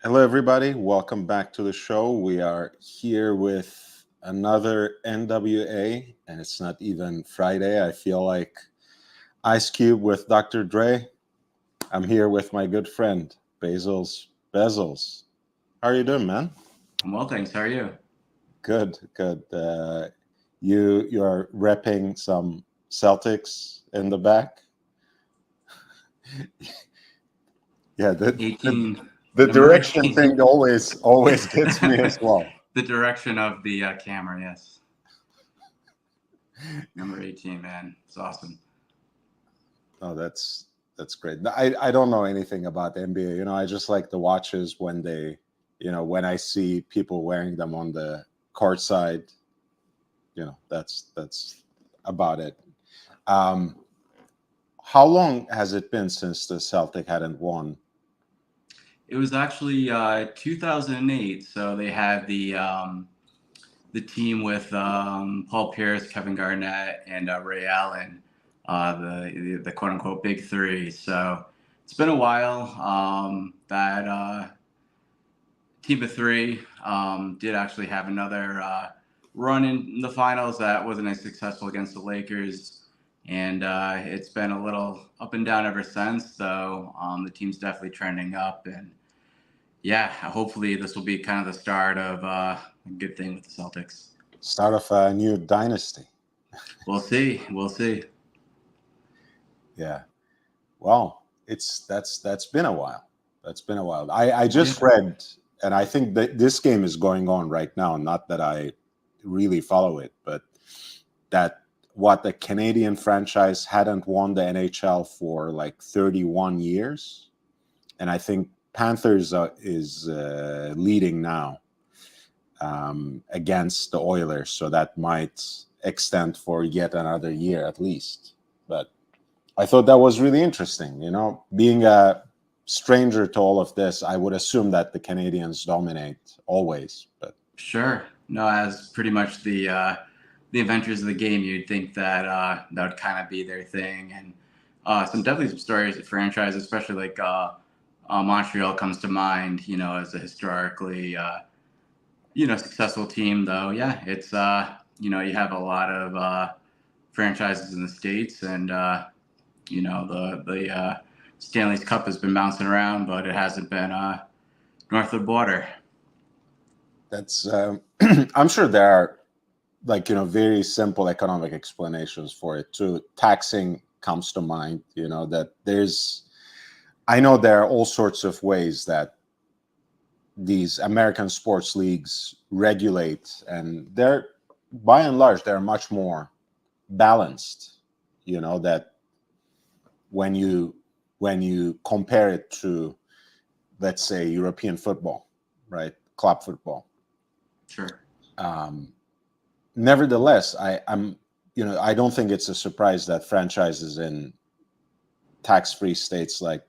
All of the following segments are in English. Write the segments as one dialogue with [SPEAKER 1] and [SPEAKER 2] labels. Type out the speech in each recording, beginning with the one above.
[SPEAKER 1] Hello, everybody. Welcome back to the show. We are here with another NWA, and it's not even Friday. I feel like Ice Cube with Dr. Dre. I'm here with my good friend, Bezos Bezos. How are you doing, man?
[SPEAKER 2] I'm well, thanks. How are you?
[SPEAKER 1] Good, good. You are repping some Celtics in the back. Yeah,18, the
[SPEAKER 2] number
[SPEAKER 1] direction
[SPEAKER 2] 18.
[SPEAKER 1] thing always gets me as well.
[SPEAKER 2] The direction of the camera, yes. Number 18, man. It's awesome.
[SPEAKER 1] Oh, that's great. I don't know anything about the NBA. I just like the watches when when I see people wearing them on the court side. That's about it. Um, how long has it been since the Celtic hadn't won?
[SPEAKER 2] It was actually 2008, so they had the team with Paul Pierce, Kevin Garnett, and Ray Allen, the quote unquote big three. So it's been a while. That team of three did actually have another run in the finals that wasn't as successful against the Lakers. And it's been a little up and down ever since, though. The team's definitely trending up. And yeah, hopefully this will be kind of the start of a good thing with the Celtics.
[SPEAKER 1] Start of a new dynasty.
[SPEAKER 2] We'll see. We'll see.
[SPEAKER 1] Yeah. Well, that's been a while. That's been a while. I just read, and I think that this game is going on right now. Not that I really follow it, but that the Canadian franchise hadn't won the NHL for like 31 years, and I think Panthers is leading now against the Oilers, so that might extend for yet another year at least. But I thought that was really interesting. Being a stranger to all of this, I would assume that the Canadians dominate always. But
[SPEAKER 2] Sure. No, as pretty much the adventures of the game, you'd think that that would kind of be their thing, and definitely some stories of franchise, especially like Montreal comes to mind. As a historically successful team, though. Yeah, it's you have a lot of franchises in the States, and the Stanley's Cup has been bouncing around, but it hasn't been north of the border.
[SPEAKER 1] that's I'm sure there are very simple economic explanations for it too. Taxing comes to mind. I know there are all sorts of ways that these American sports leagues regulate, and they're by and large they're much more balanced. That when you compare it to, let's say, European football, right, club football.
[SPEAKER 2] Sure.
[SPEAKER 1] Nevertheless, I don't think it's a surprise that franchises in tax-free states like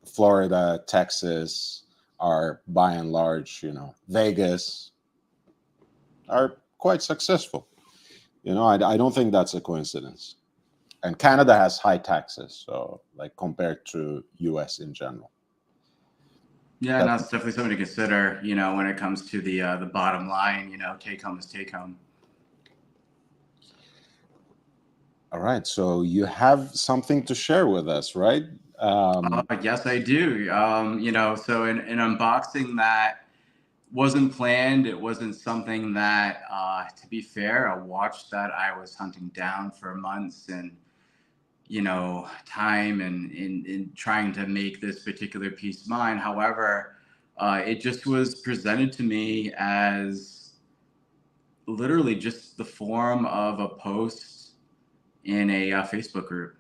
[SPEAKER 1] Florida, Texas are by and large, Vegas, are quite successful. I don't think that's a coincidence. And Canada has high taxes, so like compared to US in general.
[SPEAKER 2] Yeah, and that's definitely something to consider, when it comes to the bottom line, take home is take home.
[SPEAKER 1] All right, so you have something to share with us, right?
[SPEAKER 2] Yes, I do. So in unboxing that wasn't planned. It wasn't something that, to be fair, a watch that I was hunting down for months and, time and in trying to make this particular piece mine. However, it just was presented to me as literally just the form of a post in a Facebook group.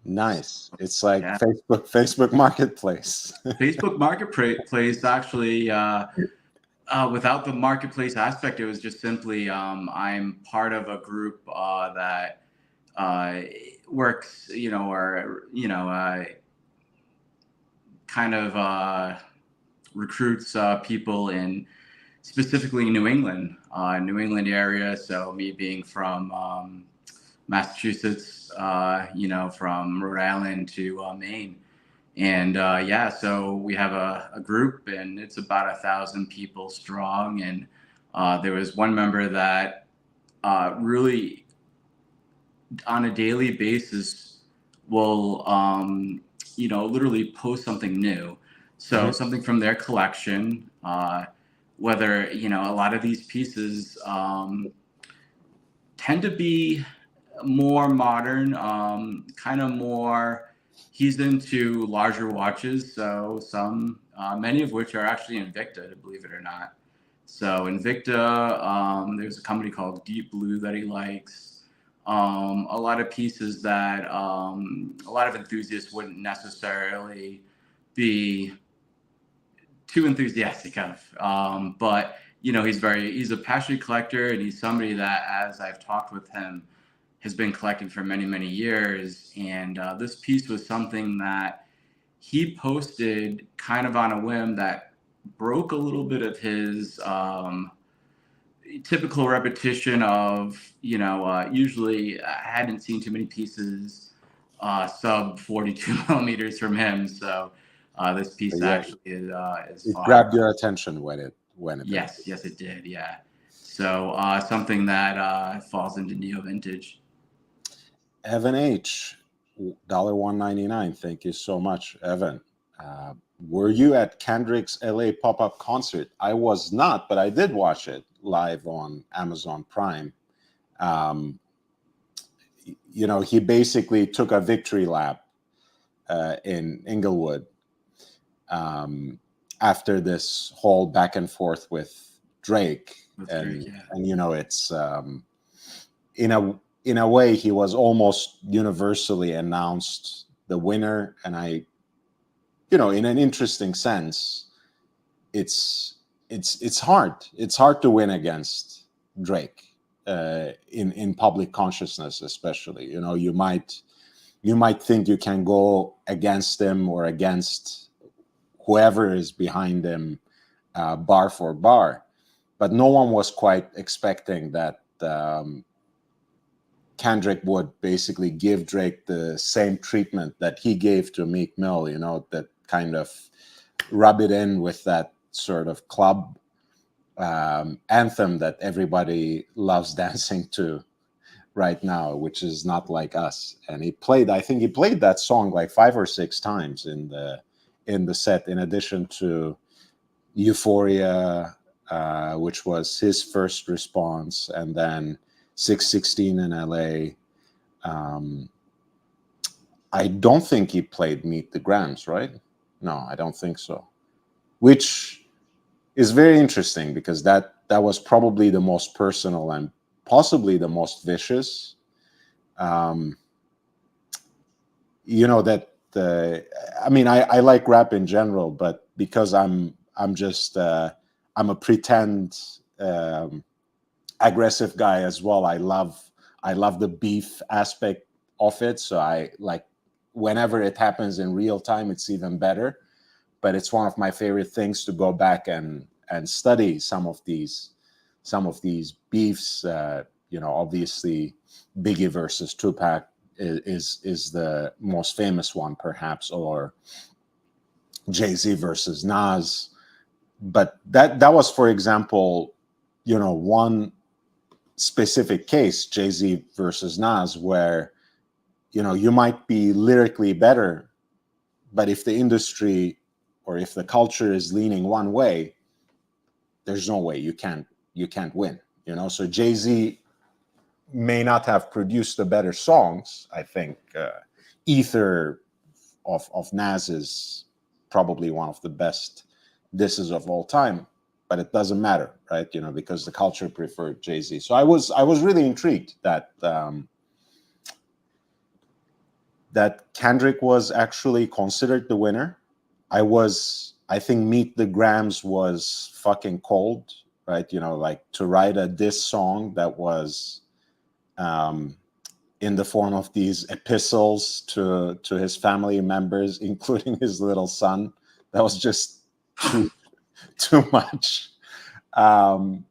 [SPEAKER 1] Nice. It's like
[SPEAKER 2] Yeah.
[SPEAKER 1] Facebook Marketplace.
[SPEAKER 2] Facebook Marketplace actually, without the marketplace aspect, it was just simply I'm part of a group that works, or kind of recruits people in specifically New England area. So me being from Massachusetts, from Rhode Island to Maine. And yeah, so we have a group, and it's about 1,000 people strong. And there was one member that really, on a daily basis, will literally post something new. So
[SPEAKER 1] Mhm.
[SPEAKER 2] something from their collection, whether a lot of these pieces tend to be more modern, kind of more. He's into larger watches, so many of which are actually Invicta, believe it or not. So Invicta, there's a company called Deep Blue that he likes. A lot of pieces that a lot of enthusiasts wouldn't necessarily be too enthusiastic of. But he's a passionate collector, and he's somebody that, as I've talked with him, has been collecting for many, many years. And this piece was something that he posted kind of on a whim that broke a little bit of his typical repetition of, usually I hadn't seen too many pieces sub 42 millimeters from him. So this piece
[SPEAKER 1] Yeah,
[SPEAKER 2] actually is
[SPEAKER 1] it
[SPEAKER 2] far.
[SPEAKER 1] grabbed your attention when it did.
[SPEAKER 2] Yes, it did. Yeah. So something that falls into neo vintage.
[SPEAKER 1] Evan H, $1.99. Thank you so much, Evan. Uh, were you at Kendrick's LA pop-up concert? I was not, but I did watch it live on Amazon Prime. Um, he basically took a victory lap in Inglewood after this whole back and forth with Drake.
[SPEAKER 2] With
[SPEAKER 1] and
[SPEAKER 2] Drake, yeah.
[SPEAKER 1] and it's in a way he was almost universally announced the winner, and in an interesting sense, it's hard to win against Drake in public consciousness, especially. You might think you can go against him or against whoever is behind him, bar for bar, but no one was quite expecting that Kendrick would basically give Drake the same treatment that he gave to Meek Mill, that kind of rub it in with that sort of club anthem that everybody loves dancing to right now, which is Not Like Us. And I think he played that song like 5 or 6 times in the set, in addition to Euphoria, which was his first response, and then 616 in LA. I don't think he played Meet the Grams, right? No, I don't think so. Which is very interesting, because that was probably the most personal and possibly the most vicious. I like rap in general, but because I'm a pretend aggressive guy as well. I love the beef aspect of it. So I like, whenever it happens in real time, it's even better. But it's one of my favorite things to go back and study some of these beefs. Obviously, Biggie versus Tupac is the most famous one, perhaps, or Jay-Z versus Nas. But that was, for example, one specific case, Jay-Z versus Nas, where you might be lyrically better, but if the industry or if the culture is leaning one way, there's no way you can't win. So Jay-Z may not have produced the better songs. I think Ether of Nas is probably one of the best disses of all time, but it doesn't matter, right? Because the culture preferred Jay-Z. So I was really intrigued that that Kendrick was actually considered the winner. I think Meet the Grams was fucking cold, right? Like, to write a diss song that was in the form of these epistles to his family members, including his little son. That was just too much. In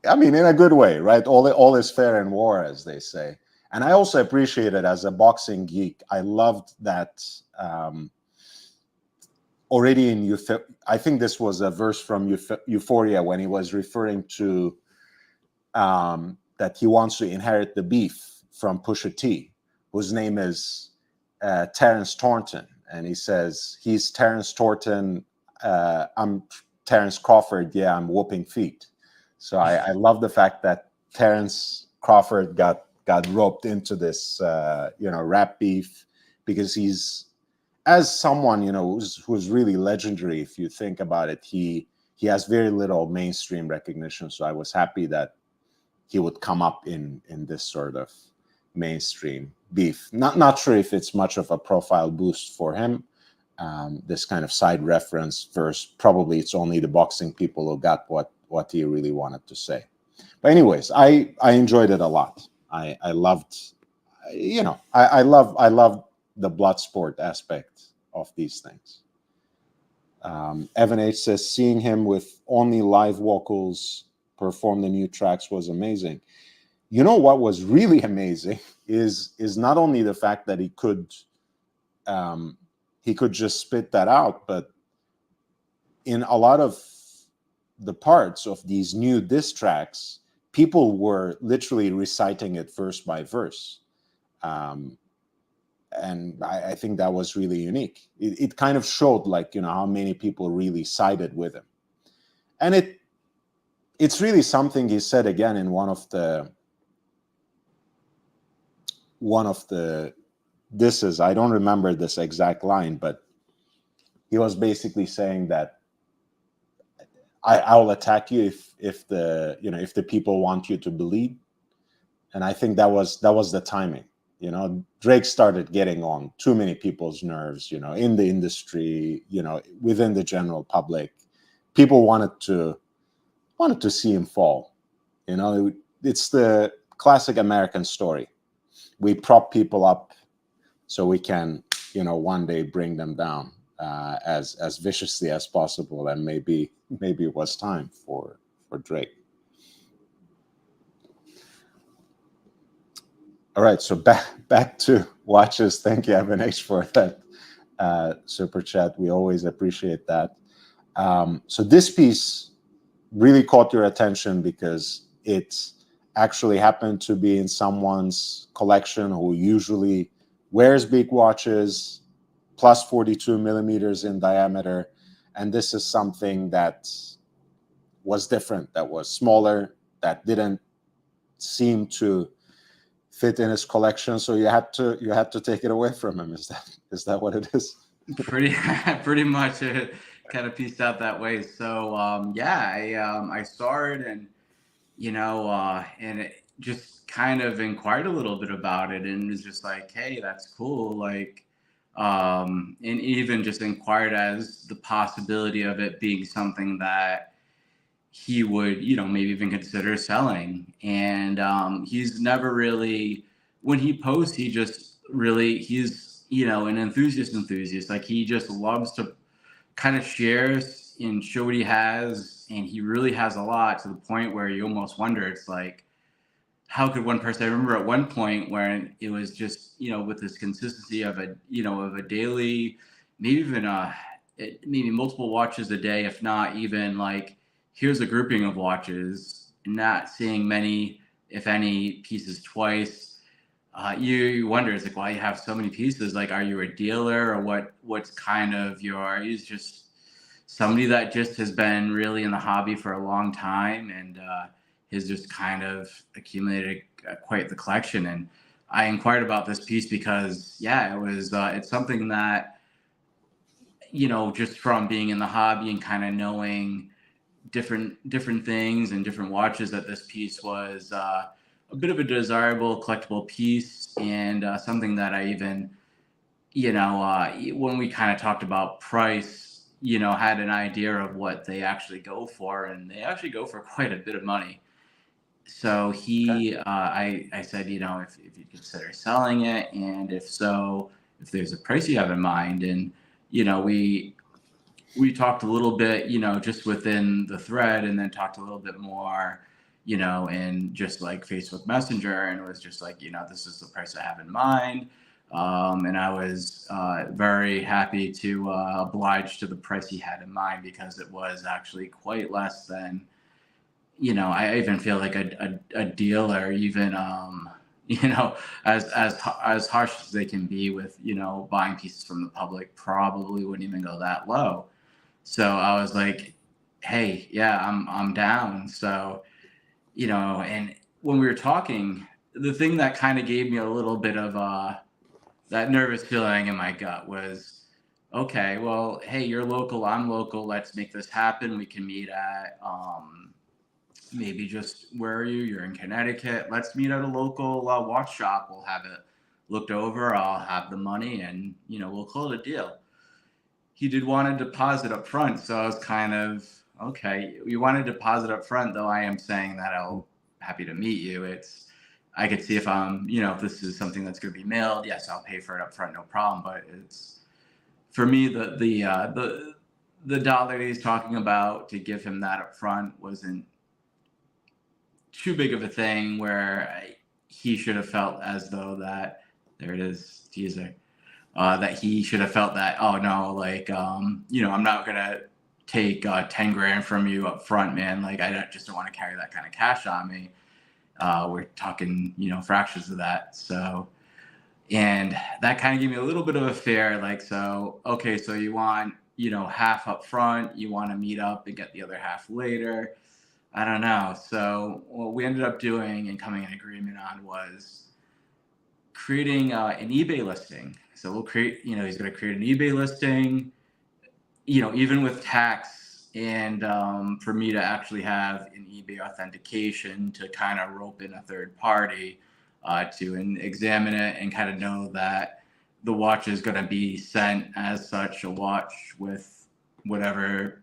[SPEAKER 1] a good way, right? All is fair in war, as they say. And I also appreciate it, as a boxing geek. I loved that already in I think this was a verse from Euphoria when he was referring to that he wants to inherit the beef from Pusha T, whose name is Terrence Thornton. And he says, he's Terrence Thornton, I'm Terrence Crawford, yeah, I'm whooping feet. So I love the fact that Terrence Crawford got roped into this, rap beef, because he's, as someone, who's really legendary, if you think about it, he has very little mainstream recognition. So I was happy that he would come up in this sort of mainstream beef. Not sure if it's much of a profile boost for him. This kind of side reference verse, probably it's only the boxing people who got what he really wanted to say. But anyways, I enjoyed it a lot. I loved, I love the blood sport aspect of these things. Evan H says, seeing him with only live vocals perform the new tracks was amazing. You know what was really amazing is not only the fact that he could just spit that out, but in a lot of the parts of these new diss tracks, people were literally reciting it verse by verse. And I think that was really unique. It kind of showed, like, how many people really sided with him. And it's really something he said again in one of the disses. I don't remember this exact line, but he was basically saying that I'll attack you if the people want you to bleed. And I think that was the timing. Drake started getting on too many people's nerves, in the industry, within the general public. People wanted to see him fall. It's the classic American story. We prop people up so we can, one day bring them down as viciously as possible. And maybe it was time for Drake. All right, so back to watches. Thank you, Evan H, for that super chat. We always appreciate that. So this piece really caught your attention because it actually happened to be in someone's collection who usually wears big watches, plus 42 millimeters in diameter. And this is something that was different, that was smaller, that didn't seem to fit in his collection, so you had to take it away from him. Is that what it is?
[SPEAKER 2] Pretty much it kind of pieced out that way. So I saw it, and and it just kind of inquired a little bit about it, and was just like, hey, that's cool, like, and even just inquired as the possibility of it being something that he would, maybe even consider selling. And he's never really, when he posts, he just really, he's, an enthusiast. Like, he just loves to kind of share and show what he has. And he really has a lot, to the point where you almost wonder, it's like, how could one person, I remember at one point where it was just, with this consistency of a daily, maybe even maybe multiple watches a day, if not even like, here's a grouping of watches, not seeing many, if any, pieces twice. You wonder, it's like, why you have so many pieces? Like, are you a dealer, or what's kind of he's just somebody that just has been really in the hobby for a long time, and has just kind of accumulated quite the collection. And I inquired about this piece because, it was, it's something that, just from being in the hobby and kind of knowing different things and different watches, that this piece was a bit of a desirable collectible piece, and something that I even, when we kind of talked about price, had an idea of what they actually go for, and they actually go for quite a bit of money. So I said, if you consider selling it, and if so, if there's a price you have in mind. And we talked a little bit, just within the thread, and then talked a little bit more, in just like Facebook Messenger, and it was just like, this is the price I have in mind. And I was very happy to oblige to the price he had in mind, because it was actually quite less than, I even feel like a dealer, even, as harsh as they can be with, buying pieces from the public, probably wouldn't even go that low. So I was like, hey, yeah, I'm down. So, and when we were talking, the thing that kind of gave me a little bit of that nervous feeling in my gut was, okay, well, hey, you're local, I'm local. Let's make this happen. We can meet at maybe just, where are you? You're in Connecticut. Let's meet at a local watch shop. We'll have it looked over. I'll have the money, and we'll call it a deal. He did want a deposit up front, so I was kind of, okay. You want a deposit up front, though I am saying that I'll happy to meet you. I could see if if this is something that's going to be mailed. Yes, I'll pay for it up front, no problem. But it's, for me, the dollar he's talking about, to give him that up front wasn't too big of a thing where he should have felt as though that, there it is, teaser, that he should have felt that, oh no, like, I'm not gonna take 10 grand from you up front, man. Like, just don't want to carry that kind of cash on me. We're talking, fractions of that. So, and that kind of gave me a little bit of a fear, like, so, okay, so you want, half up front, you want to meet up and get the other half later. I don't know. So what we ended up doing and coming in agreement on was creating an eBay listing. So we'll create, he's going to create an eBay listing, even with tax, and for me to actually have an eBay authentication to kind of rope in a third party to examine it and kind of know that the watch is going to be sent as such, a watch with whatever,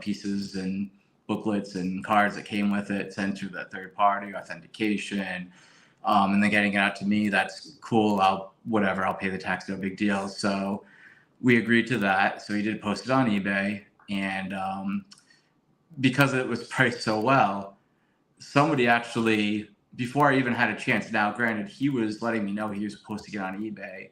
[SPEAKER 2] pieces and booklets and cards that came with it, sent through that third party authentication. And then getting it out to me, that's cool. I'll pay the tax, no big deal. So we agreed to that. So he did post it on eBay. And because it was priced so well, somebody actually, before I even had a chance, now granted, he was letting me know he was posting it on eBay.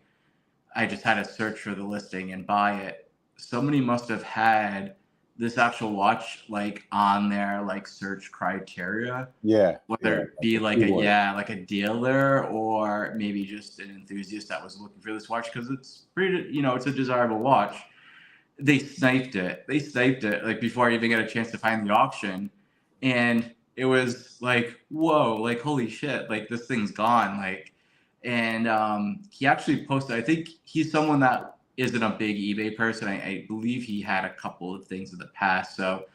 [SPEAKER 2] I just had to search for the listing and buy it. Somebody must have had this actual watch like on their like search criteria.
[SPEAKER 1] Yeah.
[SPEAKER 2] Whether it be like a dealer, or maybe just an enthusiast that was looking for this watch, because it's pretty, it's a desirable watch. They sniped it. Like before I even get a chance to find the auction, and it was like, whoa, like holy shit, like this thing's gone, like. And he actually posted. I think he's someone that isn't a big eBay person. I believe he had a couple of things in the past, so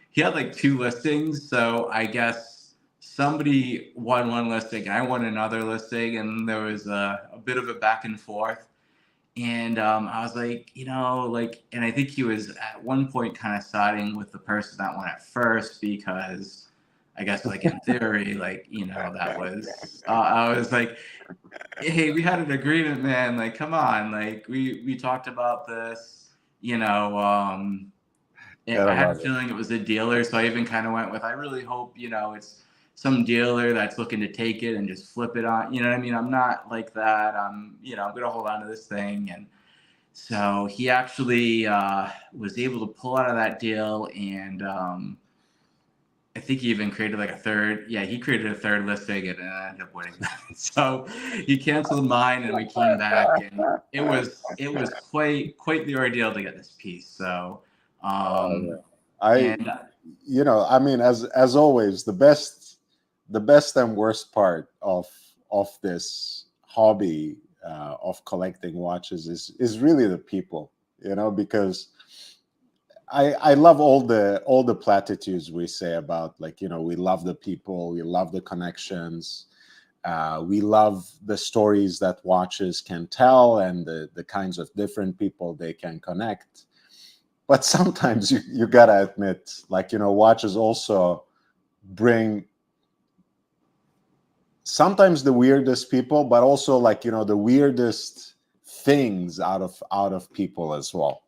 [SPEAKER 2] he had like 2 listings. So I guess somebody won one listing, I won another listing, and there was a bit of a back and forth. And I was like, and I think he was at one point kind of siding with the person that won at first, because I guess, like, in theory, like, that was, I was like, hey, we had an agreement, man. Like, come on. Like, we talked about this, I had a feeling it was a dealer. So I even kind of went with, I really hope, it's some dealer that's looking to take it and just flip it on. You know what I mean? I'm not like that. I'm going to hold on to this thing. And so he actually was able to pull out of that deal. And I think he even created like a third. Yeah, he created a third listing, and I ended up winning that. So he canceled mine, and we came back, and it was quite the ordeal to get this piece. So
[SPEAKER 1] I mean, as always, the best and worst part of this hobby of collecting watches is really the people, because I love all the platitudes we say about, like, we love the people, we love the connections, we love the stories that watches can tell, and the kinds of different people they can connect. But sometimes you gotta admit, like, watches also bring sometimes the weirdest people, but also, like, the weirdest things out of people as well.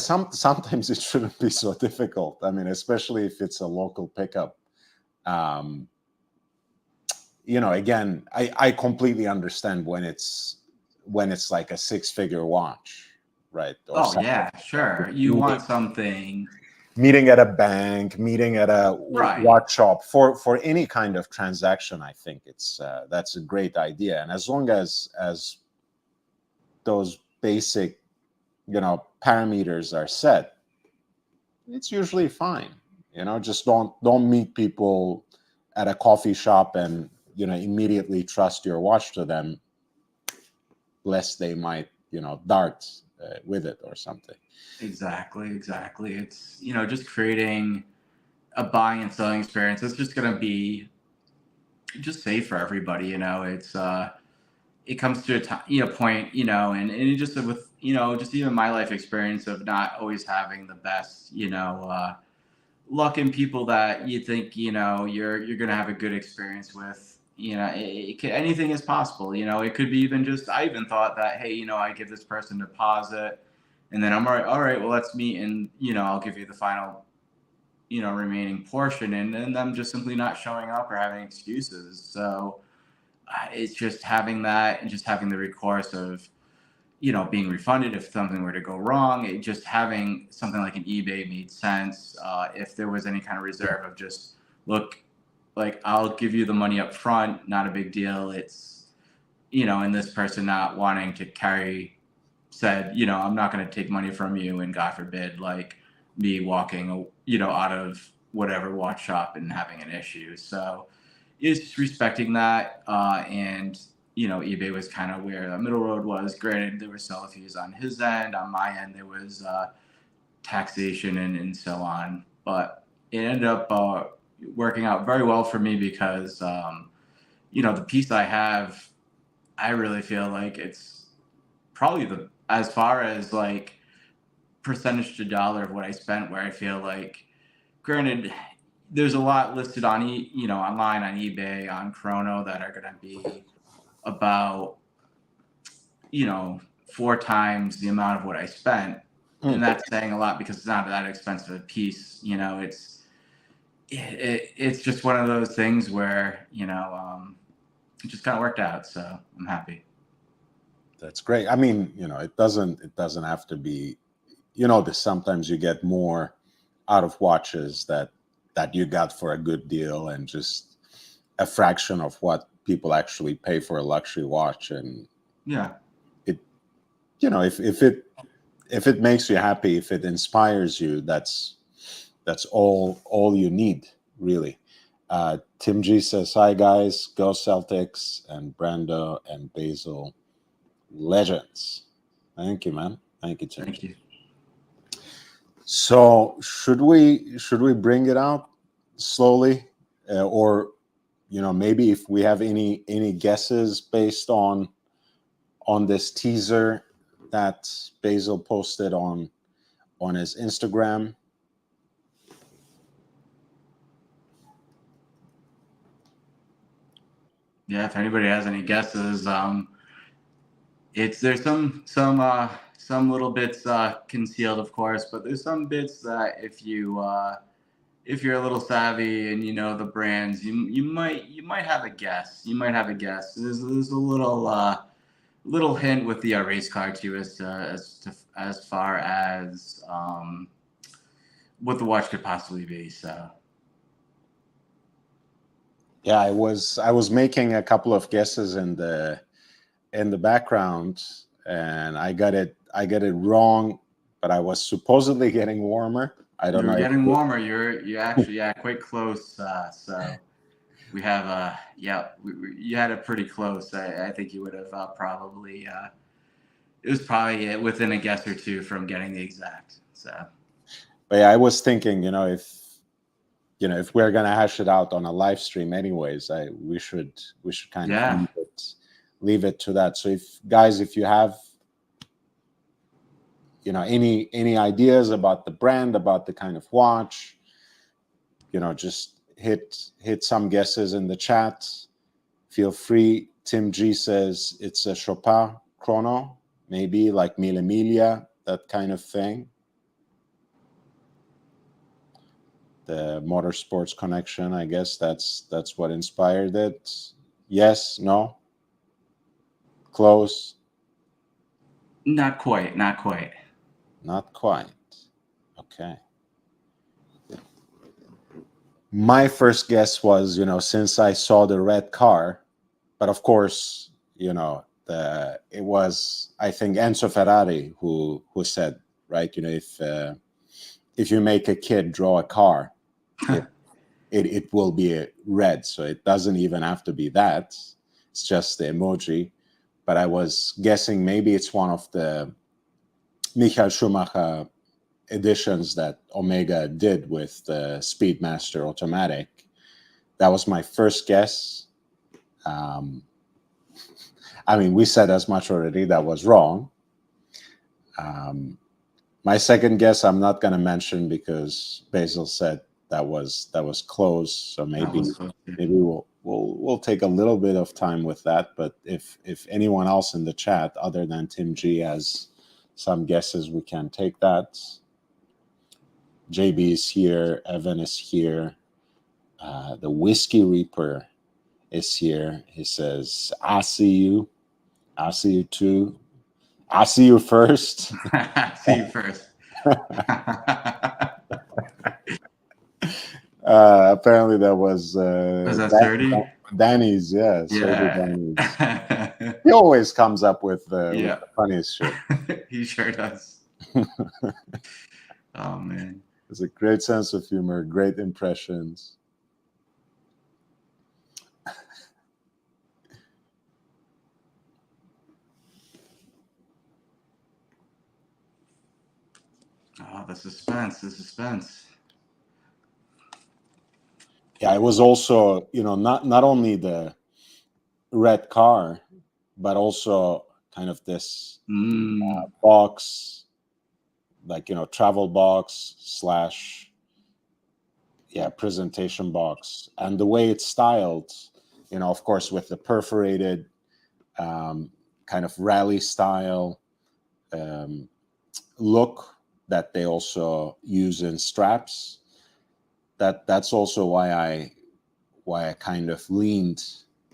[SPEAKER 1] Sometimes it shouldn't be so difficult. I mean, especially if it's a local pickup. again, I completely understand when it's like a 6-figure watch, right? Or
[SPEAKER 2] Oh
[SPEAKER 1] something.
[SPEAKER 2] yeah, sure. You
[SPEAKER 1] Meeting,
[SPEAKER 2] want something,
[SPEAKER 1] meeting at a bank, meeting at a
[SPEAKER 2] right?
[SPEAKER 1] watch shop for any kind of transaction. I think it's that's a great idea, and as long as those basic parameters are set, it's usually fine. Just don't meet people at a coffee shop and immediately trust your watch to them, lest they might dart with it or something.
[SPEAKER 2] Exactly, exactly. It's just creating a buying and selling experience. It's just gonna be just safe for everybody. It's it comes to a time, point, and it just with just even my life experience of not always having the best luck in people that you think you're gonna have a good experience with. Anything is possible. It could be even just I even thought that, hey, I give this person a deposit, and then I'm all right, well, let's meet, and I'll give you the final remaining portion, and then them just simply not showing up or having excuses. So it's just having that and just having the recourse of being refunded if something were to go wrong. Just having something like an eBay made sense. If there was any kind of reserve of just, look, like, I'll give you the money up front, not a big deal. It's, and this person not wanting to carry said, I'm not going to take money from you. And God forbid, like me walking, out of whatever watch shop and having an issue. So it's just respecting that. And eBay was kind of where the middle road was. Granted, there were seller fees on his end. On my end, there was taxation and so on. But it ended up working out very well for me because, the piece I have, I really feel like it's probably as far as like percentage to dollar of what I spent, where I feel like, granted, there's a lot listed on online on eBay, on Chrono, that are going to be about 4 times the amount of what I spent, and that's saying a lot because it's not that expensive a piece. It's just one of those things where it just kind of worked out, so I'm happy.
[SPEAKER 1] That's great. I mean, it doesn't have to be, sometimes you get more out of watches that you got for a good deal and just a fraction of what people actually pay for a luxury watch. And
[SPEAKER 2] Yeah,
[SPEAKER 1] it, if it makes you happy, if it inspires you, that's all you need, really. Tim G says, "Hi guys, go Celtics," and Brando and Basil, legends. Thank you, man. Thank you, Tim.
[SPEAKER 2] thank you.
[SPEAKER 1] So should we bring it out slowly, or maybe if we have any guesses based on this teaser that Basil posted on his Instagram?
[SPEAKER 2] Yeah, if anybody has any guesses, there's some little bits concealed, of course, but there's some bits that if you're a little savvy and you know the brands, you might have a guess. You might have a guess. There's a little hint with the race car too, as far as what the watch could possibly be. So
[SPEAKER 1] Yeah, I was making a couple of guesses in the background, and I got it wrong, but I was supposedly getting warmer. I don't
[SPEAKER 2] you were
[SPEAKER 1] know.
[SPEAKER 2] getting warmer. You actually quite close. So we have you had it pretty close. I think you would have probably it was probably within a guess or two from getting the exact. So,
[SPEAKER 1] but yeah, I was thinking, if we're gonna hash it out on a live stream, anyways, we should kind of leave it to that. So if you have any ideas about the brand, about the kind of watch, just hit some guesses in the chat. Feel free. Tim G says it's a Chopin chrono, maybe like Mille Miglia, that kind of thing. The motorsports connection, I guess that's what inspired it. Yes, no, close,
[SPEAKER 2] Not quite. Not quite.
[SPEAKER 1] not quite. Okay. My first guess was, since I saw the red car, but of course, it was, I think, Enzo Ferrari who said, right, if you make a kid draw a car, it will be a red, so it doesn't even have to be that. It's just the emoji. But I was guessing maybe it's one of the Michael Schumacher editions that Omega did with the Speedmaster Automatic. That was my first guess. I mean, we said as much already. That was wrong. My second guess, I'm not going to mention because Basil said that was close. So maybe we'll take a little bit of time with that. But if anyone else in the chat other than Tim G has some guesses, we can take that. JB is here. Evan is here. The Whiskey Reaper is here. He says, I see you. I see you too. I see you first.
[SPEAKER 2] I see you first.
[SPEAKER 1] Apparently that was
[SPEAKER 2] that 30?
[SPEAKER 1] Danny's, yeah. Danny's. He always comes up with the funniest shit.
[SPEAKER 2] He sure does. Oh man.
[SPEAKER 1] It's a great sense of humor, great impressions.
[SPEAKER 2] Oh, the suspense.
[SPEAKER 1] Yeah, it was also, not only the red car, but also kind of this box, like, travel box / presentation box. And the way it's styled, of course, with the perforated kind of rally style look that they also use in straps. That's also why I kind of leaned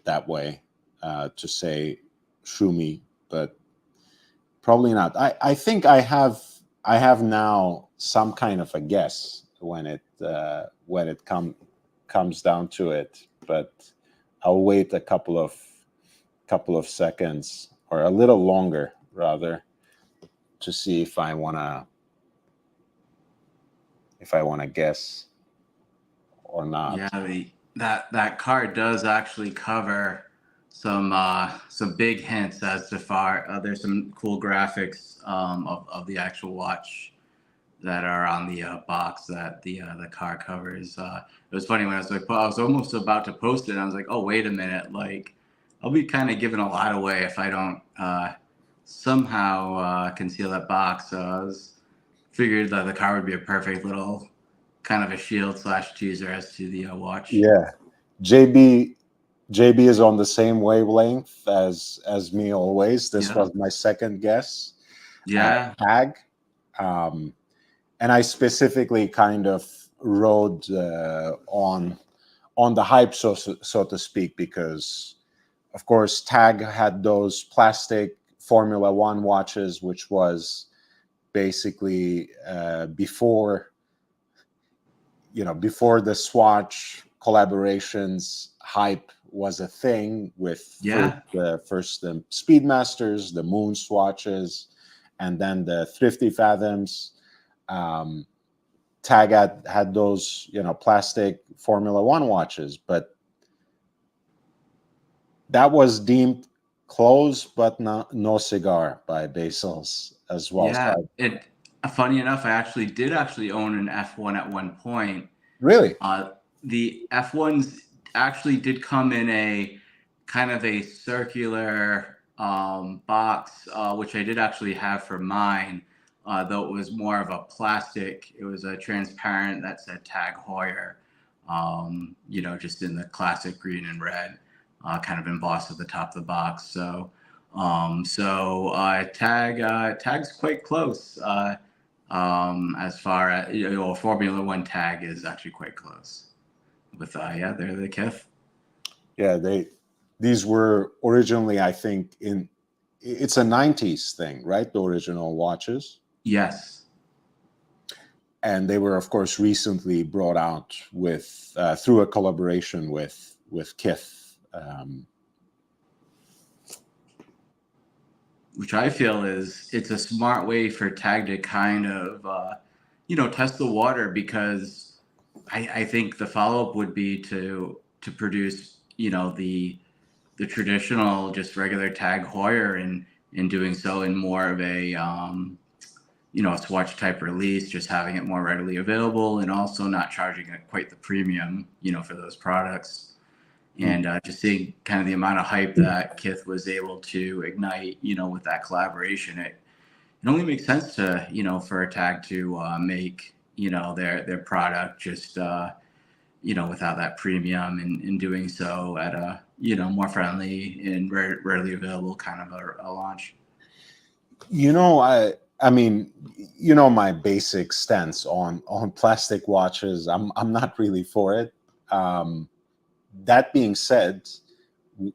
[SPEAKER 1] that way to say Shumi, but probably not. I think I have now some kind of a guess when it comes down to it, but I'll wait a couple of seconds, or a little longer rather, to see if I wanna guess or not.
[SPEAKER 2] Yeah, that card does actually cover some big hints as to there's some cool graphics of the actual watch that are on the box that the car covers. It was funny when I was almost about to post it, and I was like, oh wait a minute, like I'll be kind of giving a lot away if I don't somehow conceal that box. So I figured that the car would be a perfect little kind of a shield / teaser as to the watch.
[SPEAKER 1] Yeah, JB is on the same wavelength as me always. This was my second guess.
[SPEAKER 2] Yeah.
[SPEAKER 1] Tag, and I specifically kind of rode on the hype, so to speak, because of course Tag had those plastic Formula One watches, which was basically before the Swatch collaborations hype was a thing, with first the Speedmasters, the Moon Swatches, and then the Thrifty Fathoms. Tag had those plastic Formula One watches, but that was deemed close, but no cigar by Basil's as well.
[SPEAKER 2] Yeah, funny enough, I actually did own an F1 at one point.
[SPEAKER 1] Really?
[SPEAKER 2] The F1s actually did come in a kind of a circular box, which I did actually have for mine, though it was more of a plastic. It was a transparent that said Tag Heuer, just in the classic green and red, kind of embossed at the top of the box. So Tag's quite close. As far as Formula One Tag is actually quite close. With they're the Kith.
[SPEAKER 1] Yeah, these were originally, I think, it's a 90s thing, right? The original watches.
[SPEAKER 2] Yes.
[SPEAKER 1] And they were, of course, recently brought out with through a collaboration with Kith.
[SPEAKER 2] Which I feel is it's a smart way for Tag to kind of test the water, because I think the follow up would be to produce the traditional just regular Tag Heuer, and in doing so in more of a a swatch type release, just having it more readily available, and also not charging quite the premium for those products. And just seeing kind of the amount of hype that Kith was able to ignite, with that collaboration, it only makes sense to, for a Tag to make, their product just, without that premium, and doing so at a, more friendly and rarely available kind of a launch.
[SPEAKER 1] I mean, my basic stance on plastic watches. I'm not really for it. That being said,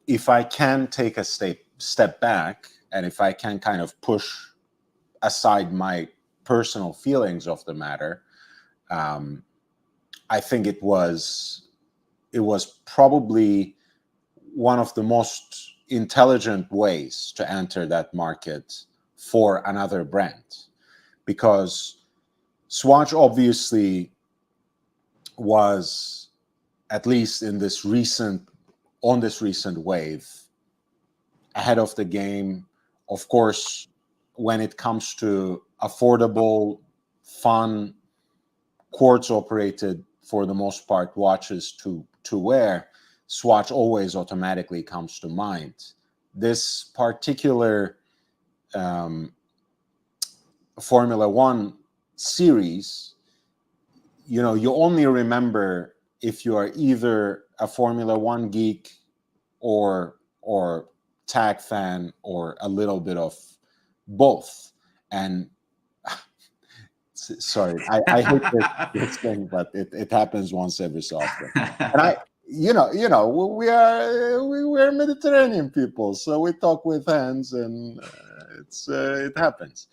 [SPEAKER 1] if I can take a step back, and if I can kind of push aside my personal feelings of the matter, I think it was probably one of the most intelligent ways to enter that market for another brand, because Swatch obviously was, at least on this recent wave, ahead of the game. Of course, when it comes to affordable, fun, quartz operated, for the most part, watches to wear, Swatch always automatically comes to mind. This particular Formula One series, you only remember if you are either a Formula One geek or Tag fan, or a little bit of both. And sorry, I hate this thing, but it happens once every so often. And we're Mediterranean people, so we talk with hands, and it happens.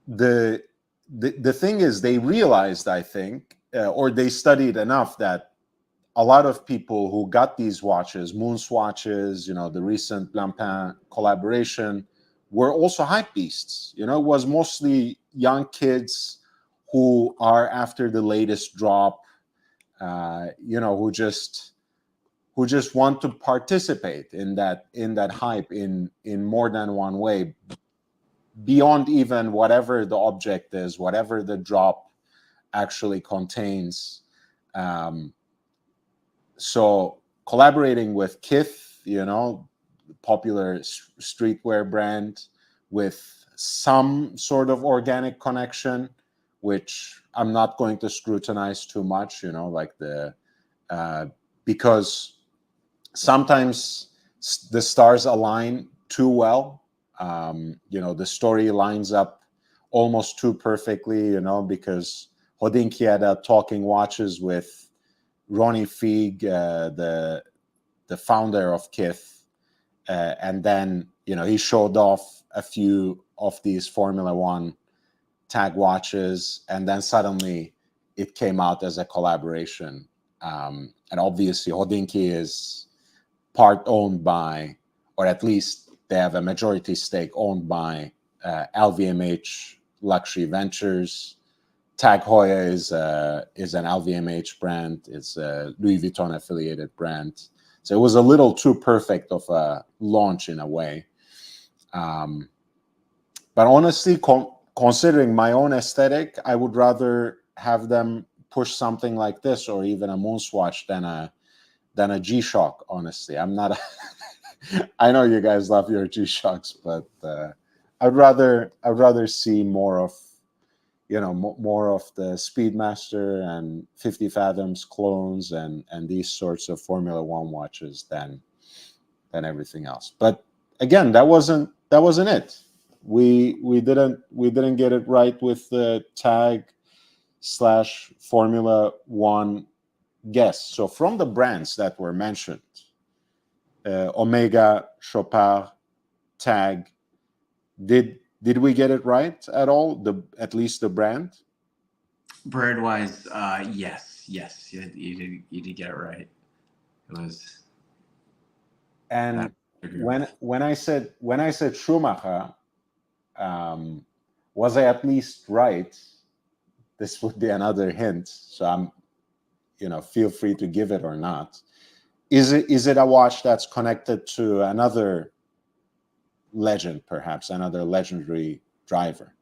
[SPEAKER 1] The thing is, they realized, I think, or they studied enough, that a lot of people who got these watches, Moon swatches, the recent Blancpain collaboration, were also hype beasts. It was mostly young kids who are after the latest drop, who just want to participate in that hype in more than one way, beyond even whatever the object is, whatever the drop actually contains. So collaborating with Kith, popular streetwear brand, with some sort of organic connection, which I'm not going to scrutinize too much, like because sometimes the stars align too well. The story lines up almost too perfectly, because Hodinkee had talking watches with Ronnie Feig, the founder of Kith, and then he showed off a few of these Formula One Tag watches, and then suddenly it came out as a collaboration. And obviously, Hodinkee is part owned by, or at least they have a majority stake owned by, LVMH Luxury Ventures. Tag Heuer is an LVMH brand. It's a Louis Vuitton affiliated brand. So it was a little too perfect of a launch in a way. But honestly, considering my own aesthetic, I would rather have them push something like this, or even a Moon Swatch, than a G-Shock. Honestly, I'm not. I know you guys love your G-Shocks, but I'd rather see more of more of the Speedmaster and 50 Fathoms clones, and these sorts of Formula One watches than everything else. But again, that wasn't it. We didn't get it right with the Tag / Formula One guess. So from the brands that were mentioned, Omega, Chopard, Tag, did we get it right at all? At least the brand.
[SPEAKER 2] Bird wise, yes, you did get it right. It was.
[SPEAKER 1] And when I said Schumacher, was I at least right? This would be another hint. So I'm, feel free to give it or not. Is it a watch that's connected to another legend, perhaps another legendary driver?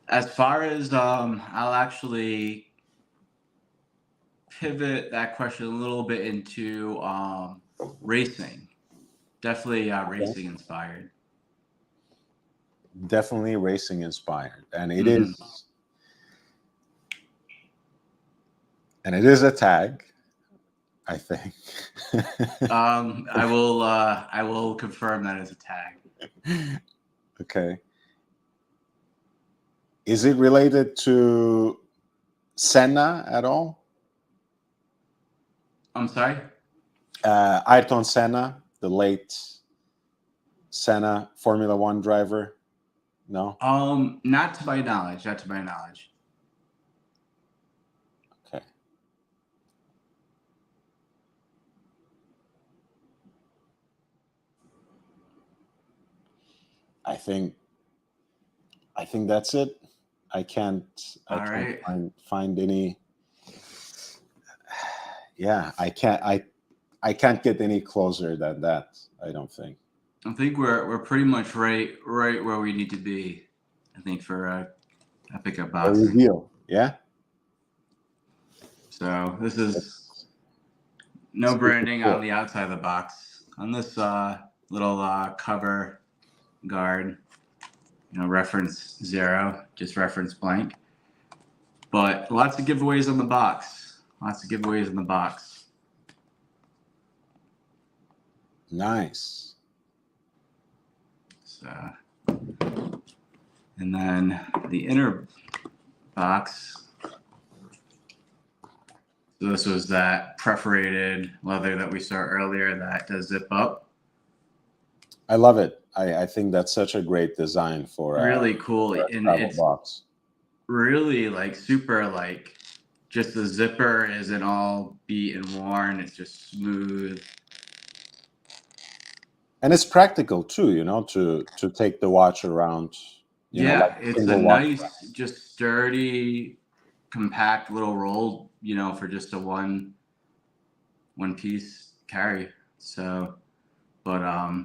[SPEAKER 2] As far as I'll actually pivot that question a little bit into racing. Definitely racing inspired.
[SPEAKER 1] Definitely racing inspired, and it is, and it is a Tag, I think.
[SPEAKER 2] I will confirm that it's a Tag.
[SPEAKER 1] Okay. Is it related to Senna at all?
[SPEAKER 2] I'm sorry?
[SPEAKER 1] Ayrton Senna, the late Senna Formula One driver. No.
[SPEAKER 2] Not to my knowledge. Not to my knowledge.
[SPEAKER 1] Okay. I think that's it. I can't find any. Yeah, I can't get any closer than that. I don't think.
[SPEAKER 2] I think we're pretty much right where we need to be. I think for a pickup boxing.
[SPEAKER 1] Reveal, yeah.
[SPEAKER 2] So this is no branding on the outside of the box. On this little cover guard, reference 0, just reference blank. But lots of giveaways on the box. Lots of giveaways in the box.
[SPEAKER 1] Nice.
[SPEAKER 2] So, and then the inner box. So this was that perforated leather that we saw earlier that does zip up.
[SPEAKER 1] I love it. I think that's such a great design for
[SPEAKER 2] really cool,
[SPEAKER 1] and it's box.
[SPEAKER 2] Really super just the zipper isn't all beat and worn. It's just smooth.
[SPEAKER 1] And it's practical too, to take the watch around.
[SPEAKER 2] It's a nice, just sturdy, compact little roll, for just a one piece carry. So, but I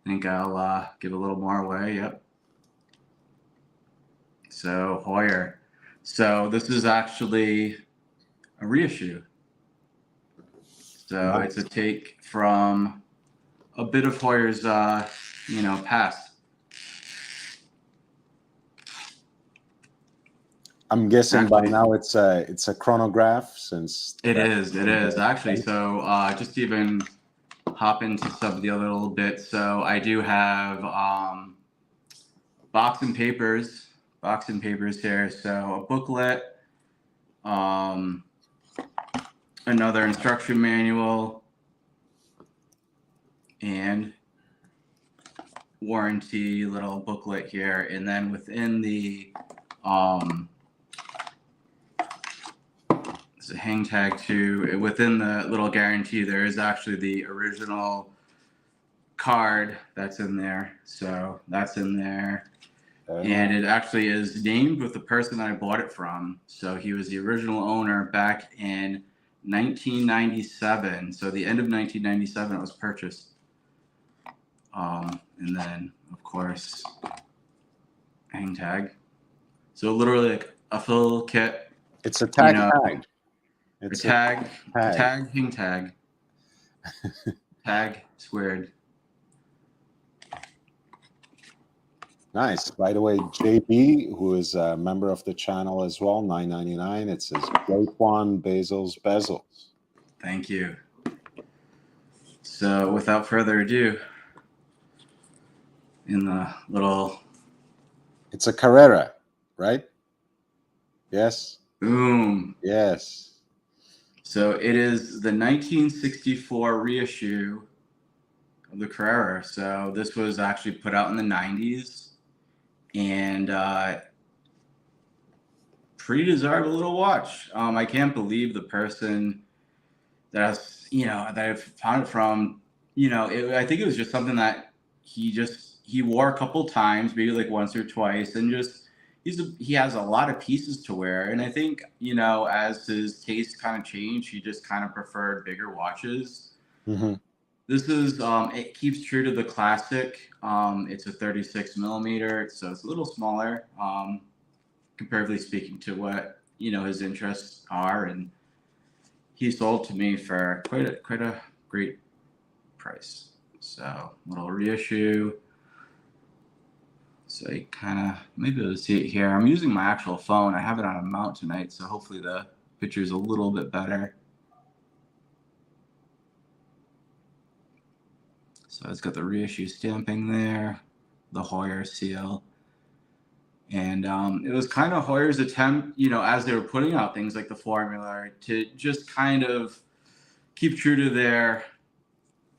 [SPEAKER 2] think I'll give a little more away. Yep. So Heuer. So this is actually a reissue. So It's a take from a bit of Heuer's, past.
[SPEAKER 1] I'm guessing by now it's a chronograph, since
[SPEAKER 2] it is actually. So just to even hop into some of the other little bits. So I do have boxing papers here. So a booklet, another instruction manual, and warranty little booklet here. And then within the it's a hang tag too. Within the little guarantee, there is actually the original card that's in there. So that's in there. And it actually is named with the person that I bought it from. So he was the original owner back in 1997. So the end of 1997 it was purchased. And then of course hang tag. So literally like a full kit.
[SPEAKER 1] It's a tag tag.
[SPEAKER 2] It's tag, hang tag. Tag squared.
[SPEAKER 1] Nice. By the way, JB, who is a member of the channel as well, $9.99. It says Great One Bezos Bezels.
[SPEAKER 2] Thank you. So without further ado, in the little...
[SPEAKER 1] It's a Carrera, right? Yes?
[SPEAKER 2] Boom.
[SPEAKER 1] Yes.
[SPEAKER 2] So it is the 1964 reissue of the Carrera. So this was actually put out in the 90s, and pretty desirable little watch. I can't believe the person that I found it from. I think it was just something that he wore a couple times, maybe like once or twice, and just he has a lot of pieces to wear. And I think as his taste kind of changed, he just kind of preferred bigger watches.
[SPEAKER 1] Hmm.
[SPEAKER 2] This is it keeps true to the classic. It's a 36 millimeter, so it's a little smaller, comparatively speaking to what his interests are, and he sold to me for quite a great price. So little reissue. So you kind of maybe able to see it here. I'm using my actual phone. I have it on a mount tonight, so hopefully the picture is a little bit better. So it's got the reissue stamping there, the Heuer seal. And it was kind of Heuer's attempt, as they were putting out things like the Formula, to just kind of keep true to their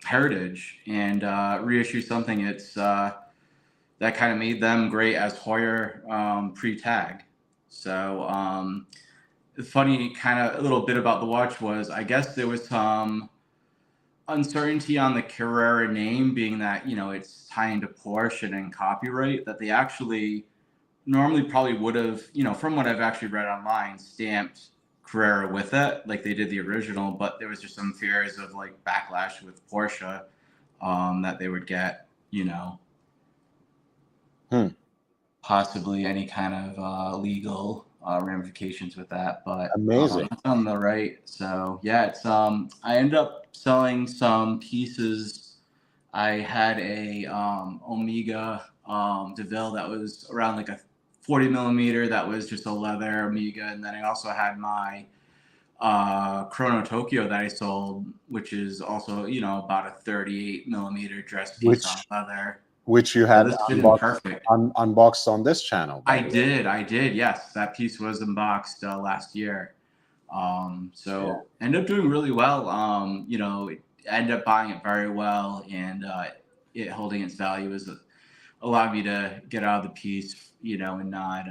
[SPEAKER 2] heritage and reissue something that kind of made them great as Heuer pre-tag. So the funny kind of a little bit about the watch was, I guess there was some uncertainty on the Carrera name, being that it's tying to Porsche and copyright, that they actually normally probably would have, from what I've actually read online, stamped Carrera with it, like they did the original, but there was just some fears of like backlash with Porsche that they would get, possibly any kind of legal ramifications with that. But
[SPEAKER 1] Amazing.
[SPEAKER 2] that's on the right. So yeah, it's I ended up selling some pieces. I had a Omega DeVille that was around like a 40 millimeter, that was just a leather Omega, and then I also had my Chrono Tokyo that I sold, which is also about a 38 millimeter dress piece on
[SPEAKER 1] Which
[SPEAKER 2] leather.
[SPEAKER 1] which you
[SPEAKER 2] So
[SPEAKER 1] had
[SPEAKER 2] this fit in
[SPEAKER 1] unboxed
[SPEAKER 2] perfect.
[SPEAKER 1] unboxed on this channel, by the way.
[SPEAKER 2] I did. Yes, that piece was unboxed last year.
[SPEAKER 1] Yeah.
[SPEAKER 2] So ended up doing really well. It ended up buying it very well, and it holding its value is allowed me to get out of the piece, and not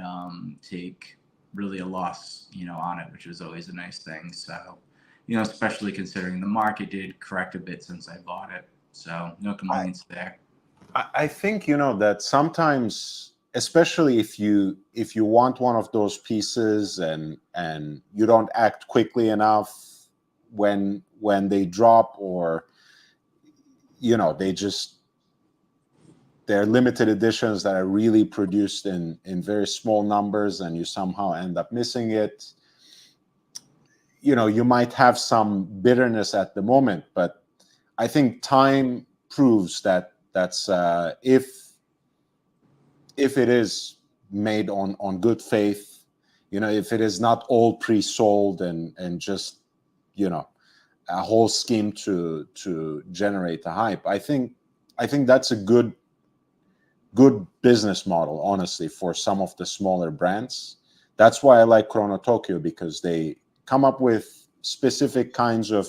[SPEAKER 2] take really a loss, on it, which was always a nice thing. So, especially considering the market did correct a bit since I bought it. So no complaints there.
[SPEAKER 1] I think that sometimes, especially if you want one of those pieces and you don't act quickly enough when they drop, or they're limited editions that are really produced in very small numbers, and you somehow end up missing it. You might have some bitterness at the moment, but I think time proves that if it is made on good faith, if it is not all pre-sold and just a whole scheme to generate the hype, I think that's a good business model, honestly, for some of the smaller brands. That's why I like Chrono Tokyo, because they come up with specific kinds of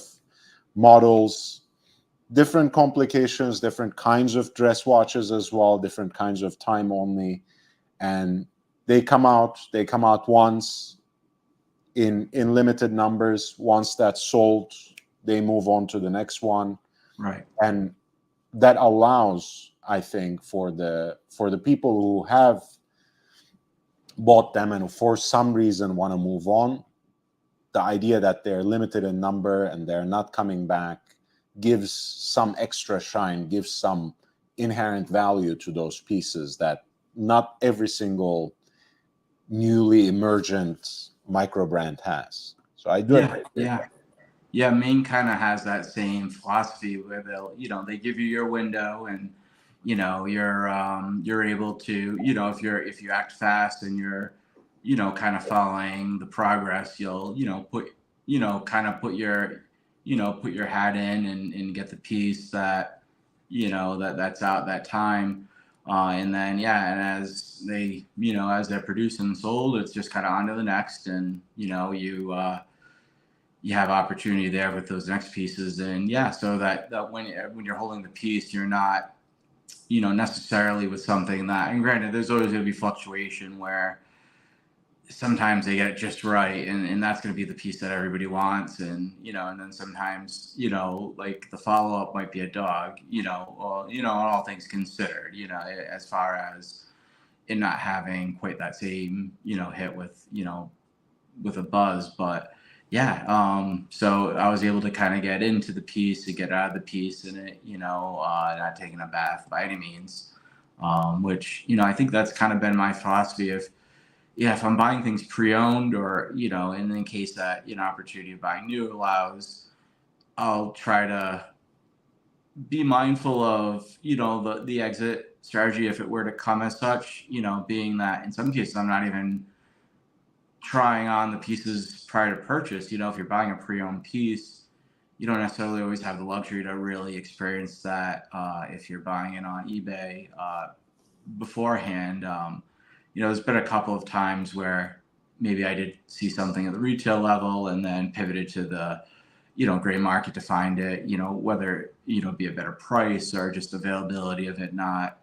[SPEAKER 1] models, different complications, different kinds of dress watches as well, different kinds of time only, and they come out once in limited numbers. Once that's sold, they move on to the next one.
[SPEAKER 2] Right.
[SPEAKER 1] And that allows, I think, for the people who have bought them and who for some reason want to move on, the idea that they're limited in number and they're not coming back gives some extra shine, gives some inherent value to those pieces that not every single newly emergent micro brand has. So I do agree.
[SPEAKER 2] Yeah, Maine kind of has that same philosophy where they give you your window, and you're able to, if you act fast and you're kind of following the progress, you'll put kind of put your put your hat in and get the piece that that's out that time. And then, yeah, and as they, as they're produced and sold, it's just kind of on to the next. And, you have opportunity there with those next pieces. And yeah, so that when you're holding the piece, you're not, necessarily with something that, and granted, there's always going to be fluctuation where sometimes they get it just right, and that's going to be the piece that everybody wants. And then sometimes, like the follow-up might be a dog, well, all things considered, as far as it not having quite that same, hit with a buzz. But yeah, so I was able to kind of get into the piece and get out of the piece, and it, not taking a bath by any means, which, I think that's kind of been my philosophy. If I'm buying things pre-owned, or, and in case that, opportunity of buying new allows, I'll try to be mindful of, the exit strategy if it were to come as such, being that in some cases I'm not even trying on the pieces prior to purchase. If you're buying a pre-owned piece, you don't necessarily always have the luxury to really experience that if you're buying it on eBay beforehand. There's been a couple of times where maybe I did see something at the retail level and then pivoted to the, gray market to find it, whether, be a better price or just availability of it, not,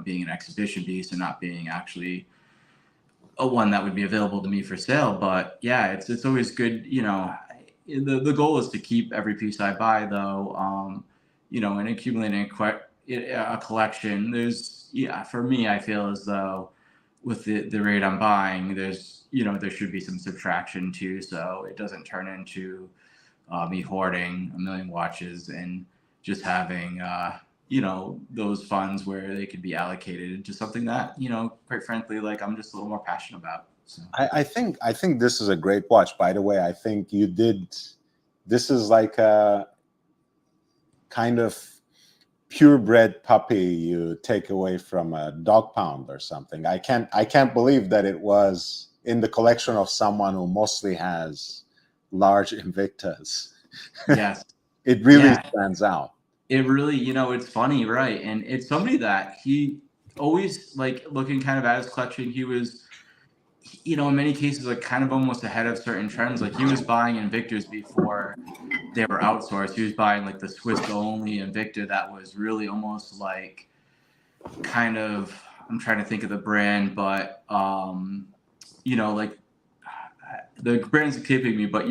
[SPEAKER 2] being an exhibition piece and not being actually a one that would be available to me for sale. But yeah, it's always good, the goal is to keep every piece I buy, though, and accumulating a collection. For me, I feel as though with the rate I'm buying, there's, there should be some subtraction too, so it doesn't turn into me hoarding a million watches and just having those funds where they could be allocated into something that, quite frankly, like I'm just a little more passionate about. So
[SPEAKER 1] I think this is a great watch, by the way. I think this is like a kind of purebred puppy you take away from a dog pound or something. I can't believe that it was in the collection of someone who mostly has large Invictas.
[SPEAKER 2] yes.
[SPEAKER 1] It really
[SPEAKER 2] Yeah.
[SPEAKER 1] stands out.
[SPEAKER 2] It really, it's funny, right? And it's somebody that he always, like, looking kind of at his collection, he was, in many cases, like kind of almost ahead of certain trends. Like he was buying Invictus before they were outsourced. He was buying like the Swiss only Invicta that was really almost like kind of, I'm trying to think of the brand, but like the brand's escaping me, but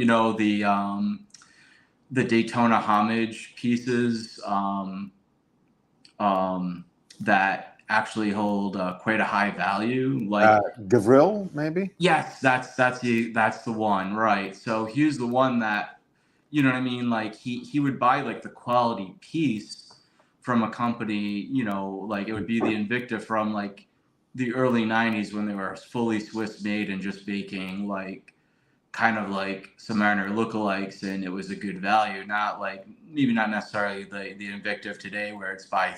[SPEAKER 2] the Daytona homage pieces that actually hold quite a high value, like
[SPEAKER 1] Gavril, maybe.
[SPEAKER 2] yes, that's the one, right? So he was the one that, you know what I mean, like he would buy like the quality piece from a company, like it would be the Invicta from like the early 90s when they were fully Swiss made and just making like kind of like Submariner lookalikes, and it was a good value. Not like, maybe not necessarily the Invicta of today where it's buy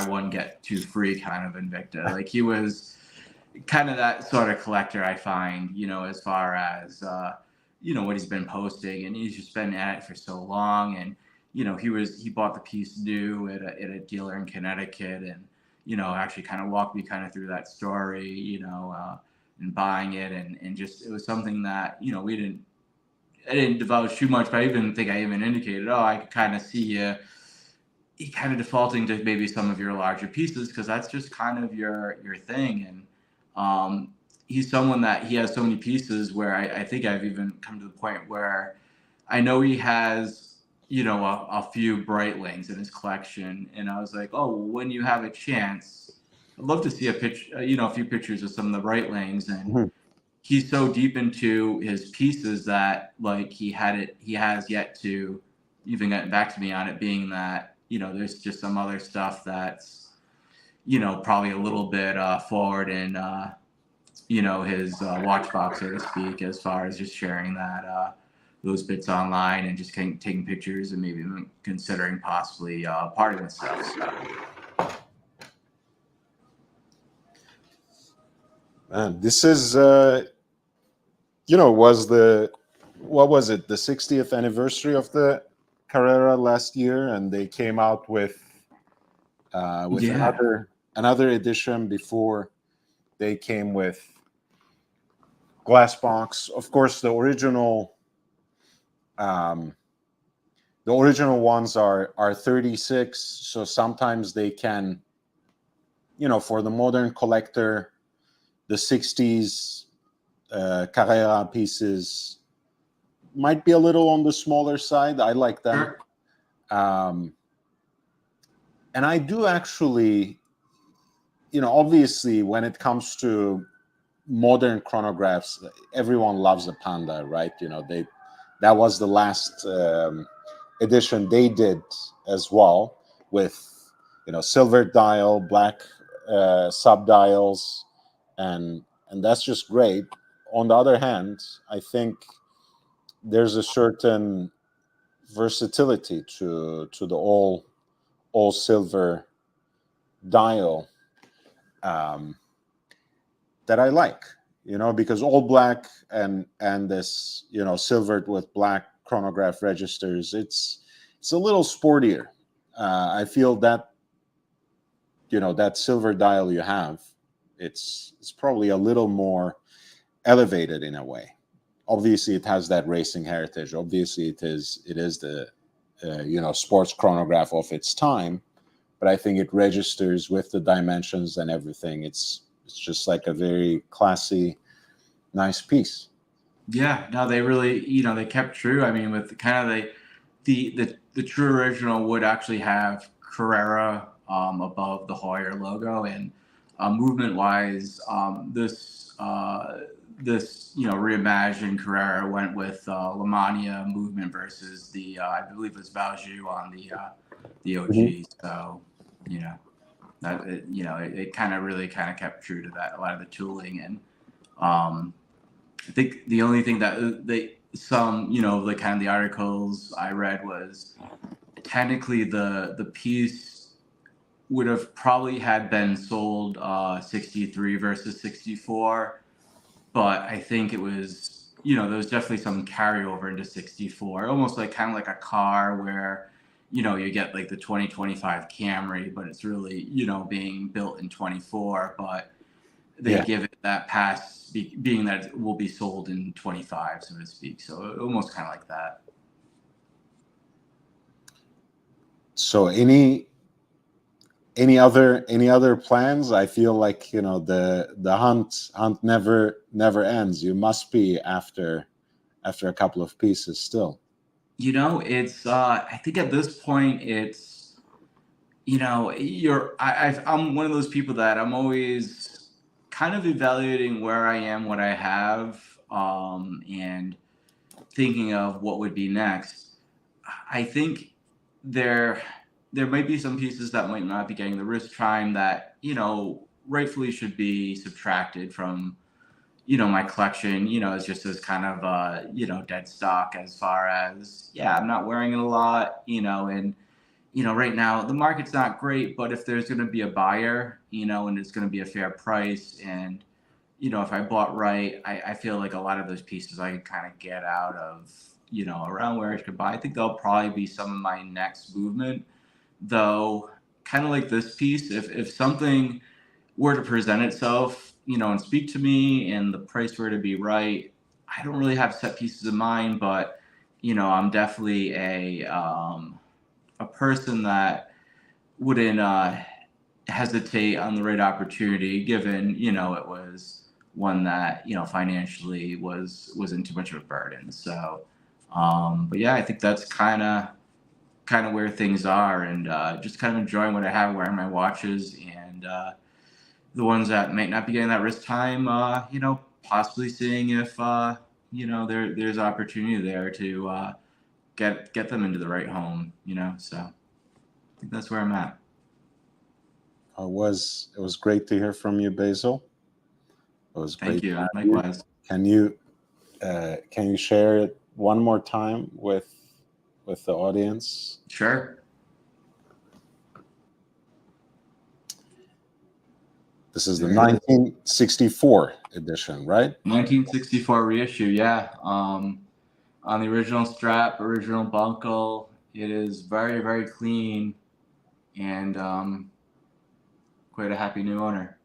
[SPEAKER 2] one get two free kind of Invicta. Like he was kind of that sort of collector, I find, as far as what he's been posting, and he's just been at it for so long. And he bought the piece new at a dealer in Connecticut, and actually kind of walked me kind of through that story, and buying it, and just, it was something that I didn't divulge too much, but I even think I even indicated, I could kind of see you kind of defaulting to maybe some of your larger pieces because that's just kind of your thing. And he's someone that he has so many pieces where I think I've even come to the point where I know he has a few Breitlings in his collection, and I was like, when you have a chance, I'd love to see a few pictures of some of the Breitlings. And he's so deep into his pieces that like he has yet to even get back to me on it, being that there's just some other stuff that's probably a little bit forward in his watch box, so to speak, as far as just sharing that those bits online and just taking pictures and maybe even considering possibly parting with stuff. So.
[SPEAKER 1] Man, this is what was it, the 60th anniversary of the Carrera last year, and they came out with
[SPEAKER 2] Yeah.
[SPEAKER 1] another edition before they came with glass box. Of course, the original ones are 36, so sometimes they can, for the modern collector, the 60s Carrera pieces might be a little on the smaller side. I like them.
[SPEAKER 2] Sure.
[SPEAKER 1] And I do actually, obviously when it comes to modern chronographs, everyone loves the Panda, right? That was the last edition they did as well, with silver dial, black subdials, and that's just great. On the other hand, I think there's a certain versatility to the all silver dial that I like, because all black and this silvered with black chronograph registers, it's a little sportier. I feel that that silver dial you have, it's probably a little more elevated in a way. Obviously, it has that racing heritage. Obviously, it is the sports chronograph of its time, but I think it registers with the dimensions and everything. It's just like a very classy, nice piece.
[SPEAKER 2] Yeah, no, they really, they kept true. I mean, with kind of the true original would actually have Carrera above the Heuer logo, and movement wise, this reimagined Carrera went with Lamania movement versus the I believe it was Valjoux on the OG.
[SPEAKER 1] Mhm.
[SPEAKER 2] So that it kind of really kind of kept true to that, a lot of the tooling. And I think the only thing that the kind of the articles I read was technically the piece would have probably had been sold 63 versus 64, but I think it was, there was definitely some carryover into 64, almost like kind of like a car where, you get like the 2025 Camry, but it's really, being built in 24, but they
[SPEAKER 1] Yeah.
[SPEAKER 2] give it that pass being that it will be sold in 25, so to speak. So almost kind of like that.
[SPEAKER 1] So any other plans? I feel like the hunt never ends. You must be after a couple of pieces still.
[SPEAKER 2] It's I think at this point it's I'm one of those people that I'm always kind of evaluating where I am, what I have, and thinking of what would be next. I think there might be some pieces that might not be getting the risk time that rightfully should be subtracted from my collection. It's just as kind of dead stock, as far as, yeah, I'm not wearing it a lot, and right now the market's not great, but if there's going to be a buyer, and it's going to be a fair price, and if I bought right, I feel like a lot of those pieces I could kind of get out of, around where I could buy. I think they'll probably be some of my next movement, though. Kind of like this piece, if something were to present itself, and speak to me, and the price were to be right, I don't really have set pieces in mind, but I'm definitely a person that wouldn't hesitate on the right opportunity, given it was one that financially wasn't too much of a burden. So, but yeah, I think that's kind of where things are, and just kind of enjoying what I have, wearing my watches, and the ones that might not be getting that risk time, possibly seeing if there's opportunity there to get them into the right home. So I think that's where I'm at.
[SPEAKER 1] It was great to hear from you, Basil. It was
[SPEAKER 2] Thank
[SPEAKER 1] great to
[SPEAKER 2] you.
[SPEAKER 1] have you.
[SPEAKER 2] Likewise.
[SPEAKER 1] Can you share it one more time with the audience?
[SPEAKER 2] Sure.
[SPEAKER 1] This is the 1964 edition, right?
[SPEAKER 2] 1964 reissue. Yeah. On the original strap, original buckle. It is very, very clean, and of quite a happy new owner.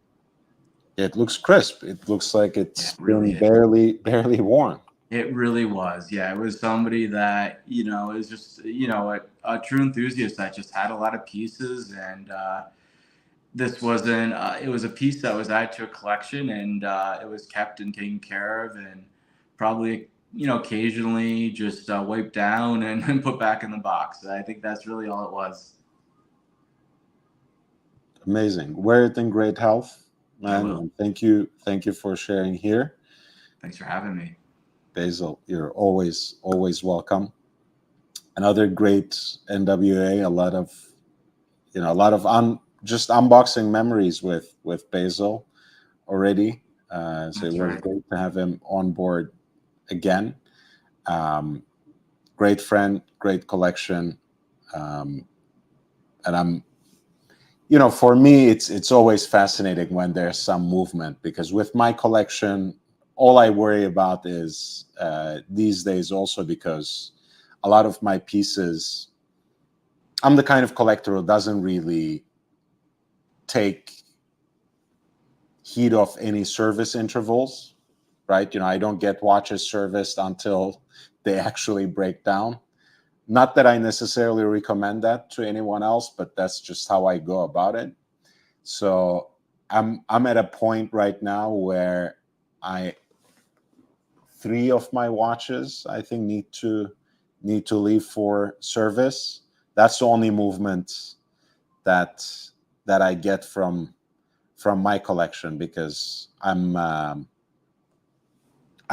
[SPEAKER 1] It looks crisp. It looks like it's
[SPEAKER 2] It really
[SPEAKER 1] been barely worn.
[SPEAKER 2] It really was. Yeah, it was somebody that, is just, a true enthusiast that just had a lot of pieces. And this wasn't, it was a piece that was added to a collection, and it was kept and taken care of, and probably, occasionally just wiped down and put back in the box. I think that's really all it was.
[SPEAKER 1] Amazing. Wear it in great health,
[SPEAKER 2] I
[SPEAKER 1] man.
[SPEAKER 2] will.
[SPEAKER 1] And thank you for sharing here.
[SPEAKER 2] Thanks for having me.
[SPEAKER 1] Basil, you're always welcome. Another great NWA. Just unboxing memories with Basil already. So
[SPEAKER 2] That's
[SPEAKER 1] it was
[SPEAKER 2] right.
[SPEAKER 1] great to have him on board again. Great friend, great collection, and for me, it's always fascinating when there's some movement, because with my collection, all I worry about is these days, also because a lot of my pieces, I'm the kind of collector who doesn't really take heed of any service intervals, right? I don't get watches serviced until they actually break down. Not that I necessarily recommend that to anyone else, but that's just how I go about it. So I'm at a point right now where 3 of my watches, I think, need to leave for service. That's the only movement that I get from my collection, because I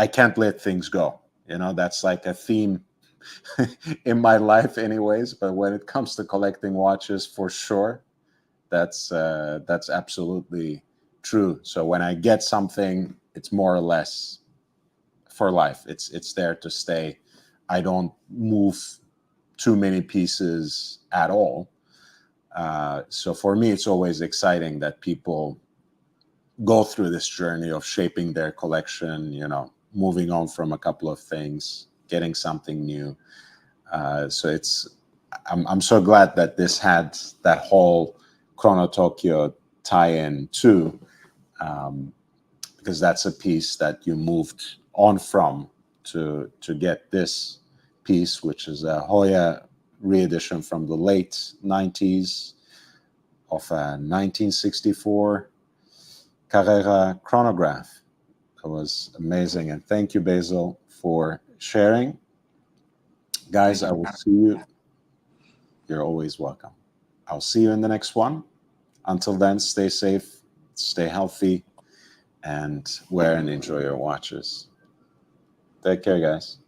[SPEAKER 1] can't let things go. That's like a theme in my life anyways, but when it comes to collecting watches, for sure, that's absolutely true. So when I get something, it's more or less for life. It's there to stay. I don't move too many pieces at all. So for me, it's always exciting that people go through this journey of shaping their collection, moving on from a couple of things, getting something new. So I'm so glad that this had that whole Chrono Tokyo tie-in too, because that's a piece that you moved on from to get this piece, which is a Heuer reedition from the late 90s of a 1964 Carrera chronograph. It was amazing, and thank you, Basil, for sharing. Guys, I will see you. You're always welcome. I'll see you in the next one. Until then, stay safe, stay healthy, and wear and enjoy your watches. Take care, guys.